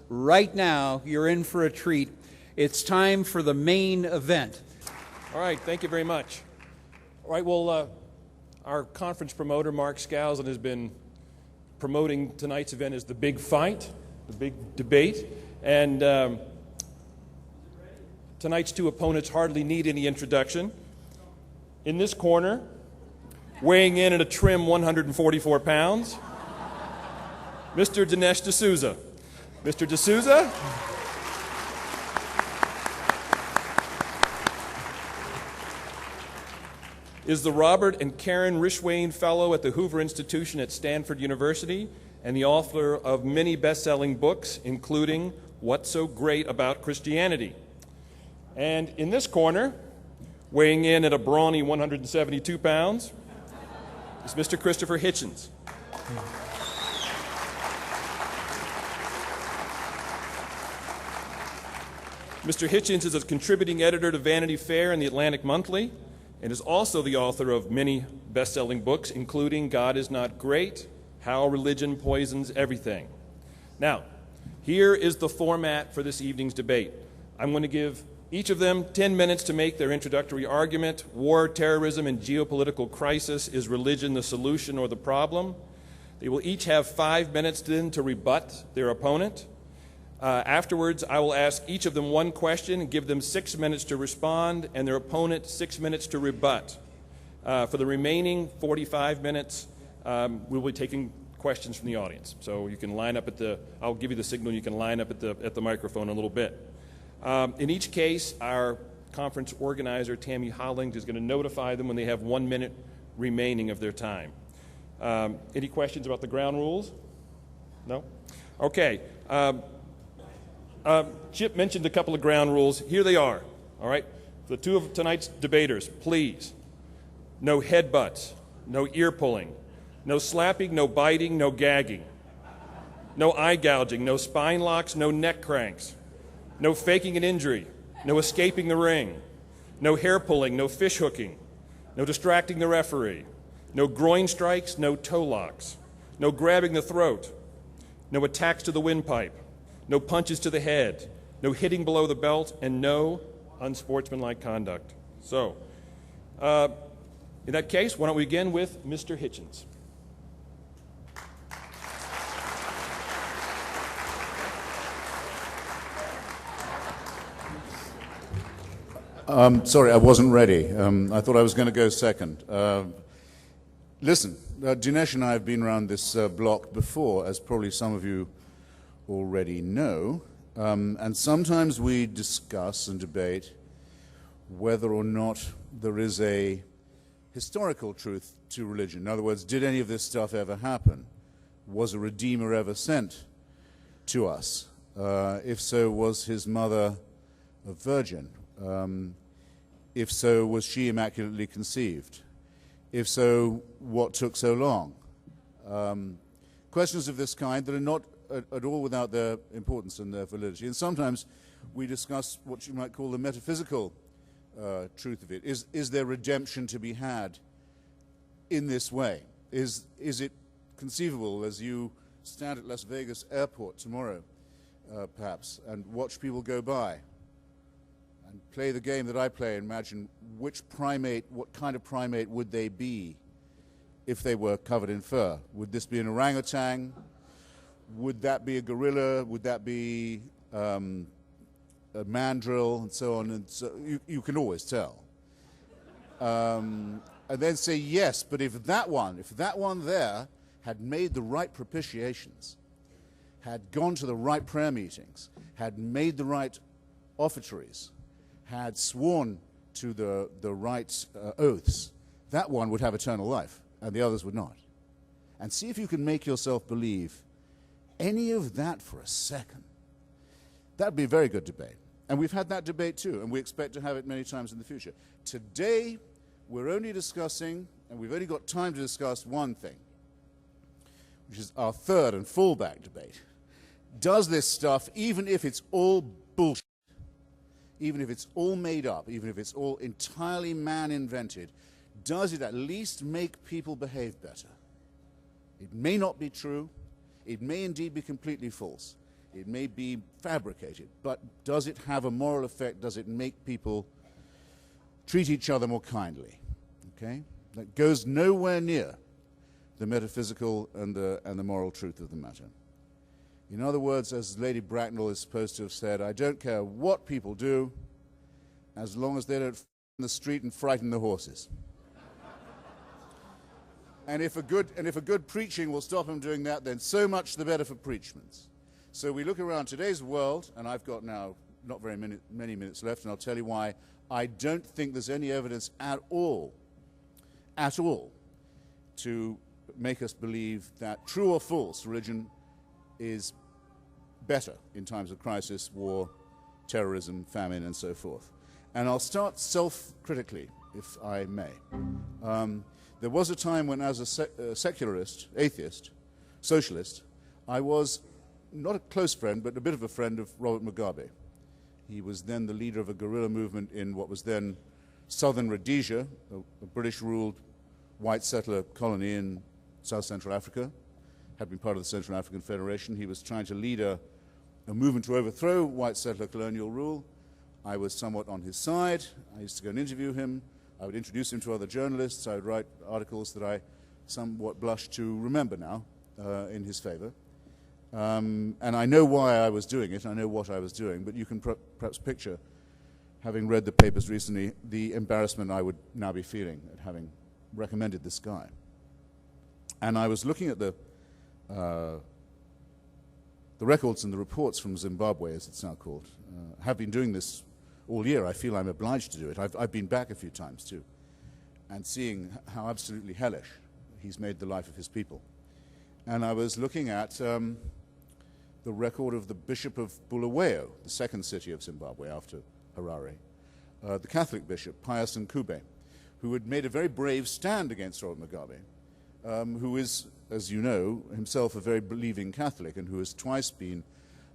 right now, you're in for a treat. It's time for the main event. All right, thank you very much. All right, well, our conference promoter, Mark Skousen, has been promoting tonight's event as the big fight, the big debate, and tonight's two opponents hardly need any introduction. In this corner, weighing in at a trim 144 pounds, Mr. Dinesh D'Souza. Mr. D'Souza is the Robert and Karen Rishwain Fellow at the Hoover Institution at Stanford University and the author of many best-selling books, including What's So Great About Christianity. And in this corner, weighing in at a brawny 172 pounds, is Mr. Christopher Hitchens. Mr. Hitchens is a contributing editor to Vanity Fair and the Atlantic Monthly, and is also the author of many best-selling books, including God Is Not Great, How Religion Poisons Everything. Now, here is the format for this evening's debate. I'm going to give each of them 10 minutes to make their introductory argument. War, terrorism, and geopolitical crisis. Is religion the solution or the problem? They will each have 5 minutes then to rebut their opponent. Afterwards, I will ask each of them one question and give them 6 minutes to respond, and their opponent 6 minutes to rebut. For the remaining 45 minutes, we'll be taking questions from the audience. So you can line up I'll give you the signal, you can line up at the microphone a little bit. In each case, our conference organizer, Tammy Holling, is going to notify them when they have 1 minute remaining of their time. Any questions about the ground rules? No? Okay. Chip mentioned a couple of ground rules. Here they are. All right? The two of tonight's debaters, please. No headbutts, no ear pulling, no slapping, no biting, no gagging, no eye gouging, no spine locks, no neck cranks, no faking an injury, no escaping the ring, no hair pulling, no fish hooking, no distracting the referee, no groin strikes, no toe locks, no grabbing the throat, no attacks to the windpipe, no punches to the head, no hitting below the belt, and no unsportsmanlike conduct. So, in that case, why don't we begin with Mr. Hitchens. Sorry, I wasn't ready. I thought I was going to go second. Listen, Dinesh and I have been around this block before, as probably some of you already know, and sometimes we discuss and debate whether or not there is a historical truth to religion. In other words, did any of this stuff ever happen? Was a Redeemer ever sent to us? If so, was his mother a virgin? If so, was she immaculately conceived? If so, what took so long? Questions of this kind that are not at all without their importance and their validity. And sometimes we discuss what you might call the metaphysical truth of it. Is there redemption to be had in this way? Is it conceivable as you stand at Las Vegas airport tomorrow, perhaps, and watch people go by and play the game that I play and imagine what kind of primate would they be if they were covered in fur? Would this be an orangutan? Would that be a gorilla? Would that be a mandrill, and so on? And so you can always tell. And then say, yes, but if that one there had made the right propitiations, had gone to the right prayer meetings, had made the right offertories, had sworn to the right oaths, that one would have eternal life, and the others would not. And see if you can make yourself believe any of that for a second. That would be a very good debate. And we've had that debate too, and we expect to have it many times in the future. Today, we're only discussing, and we've only got time to discuss one thing, which is our third and fallback debate. Does this stuff, even if it's all bullshit, even if it's all made up, even if it's all entirely man-invented, does it at least make people behave better? It may not be true. It may indeed be completely false. It may be fabricated, but does it have a moral effect? Does it make people treat each other more kindly? Okay? That goes nowhere near the metaphysical and the moral truth of the matter. In other words, as Lady Bracknell is supposed to have said, I don't care what people do as long as they don't in the street and frighten the horses. And if a good preaching will stop them doing that, then so much the better for preachments. So we look around today's world, and I've got now not very many minutes left, and I'll tell you why I don't think there's any evidence at all, to make us believe that true or false religion is better in times of crisis, war, terrorism, famine, and so forth. And I'll start self-critically, if I may. There was a time when, as a secularist, atheist, socialist, I was not a close friend, but a bit of a friend of Robert Mugabe. He was then the leader of a guerrilla movement in what was then southern Rhodesia, a British-ruled white settler colony in South Central Africa, had been part of the Central African Federation. He was trying to lead a movement to overthrow white settler colonial rule. I was somewhat on his side. I used to go and interview him. I would introduce him to other journalists. I would write articles that I somewhat blush to remember now in his favor. And I know why I was doing it. I know what I was doing. But you can perhaps picture, having read the papers recently, the embarrassment I would now be feeling at having recommended this guy. And I was looking at the records and the reports from Zimbabwe, as it's now called. Have been doing this all year. I feel I'm obliged to do it. I've been back a few times too, and seeing how absolutely hellish he's made the life of his people. And I was looking at the record of the Bishop of Bulawayo, the second city of Zimbabwe after Harare, the Catholic bishop, Pius Nkube, who had made a very brave stand against Robert Mugabe, who is, as you know, himself a very believing Catholic, and who has twice been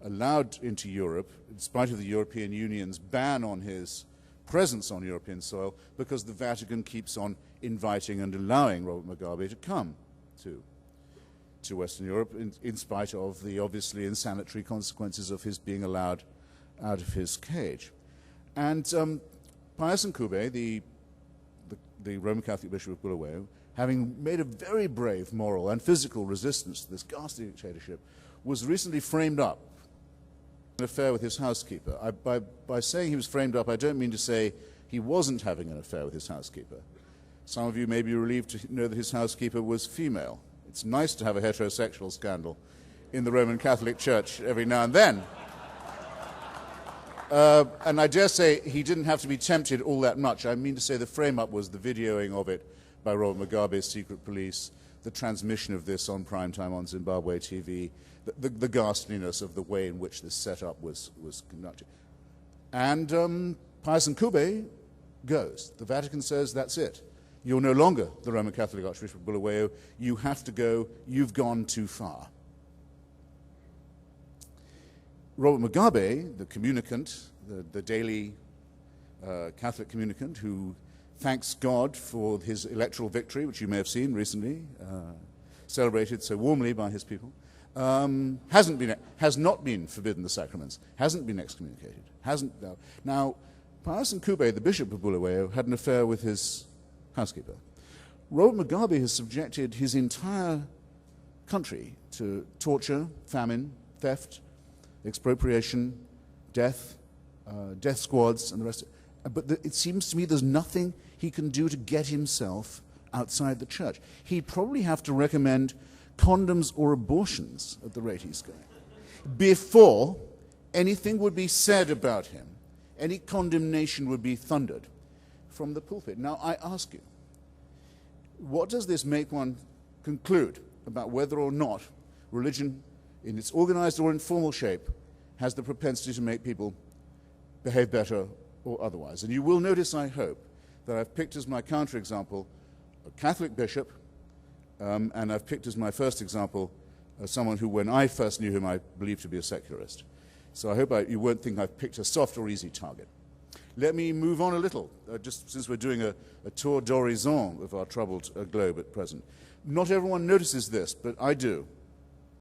allowed into Europe, in spite of the European Union's ban on his presence on European soil, because the Vatican keeps on inviting and allowing Robert Mugabe to come to Western Europe, in spite of the obviously insanitary consequences of his being allowed out of his cage. And Pius Nkube, the Roman Catholic Bishop of Bulawayo, having made a very brave moral and physical resistance to this ghastly dictatorship, was recently framed up in an affair with his housekeeper. By saying he was framed up, I don't mean to say he wasn't having an affair with his housekeeper. Some of you may be relieved to know that his housekeeper was female. It's nice to have a heterosexual scandal in the Roman Catholic Church every now and then. And I dare say he didn't have to be tempted all that much. I mean to say the frame-up was the videoing of it by Robert Mugabe's secret police, the transmission of this on primetime on Zimbabwe TV, the ghastliness of the way in which this setup was conducted. And Pius Nkube goes. The Vatican says, that's it. You're no longer the Roman Catholic Archbishop of Bulawayo. You have to go. You've gone too far. Robert Mugabe, the communicant, the daily Catholic communicant who thanks God for his electoral victory, which you may have seen recently, celebrated so warmly by his people, has not been forbidden the sacraments, hasn't been excommunicated, Now, Pius Nkube, the Bishop of Bulawayo, had an affair with his housekeeper. Robert Mugabe has subjected his entire country to torture, famine, theft, expropriation, death squads, and the rest. But it seems to me there's nothing he can do to get himself outside the church. He'd probably have to recommend condoms or abortions at the rate he's going, before anything would be said about him, any condemnation would be thundered from the pulpit. Now, I ask you, what does this make one conclude about whether or not religion, in its organized or informal shape, has the propensity to make people behave better or otherwise? And you will notice, I hope, that I've picked as my counterexample a Catholic bishop, and I've picked as my first example someone who, when I first knew him, I believed to be a secularist. So I hope you won't think I've picked a soft or easy target. Let me move on a little, just since we're doing a tour d'horizon of our troubled globe at present. Not everyone notices this, but I do.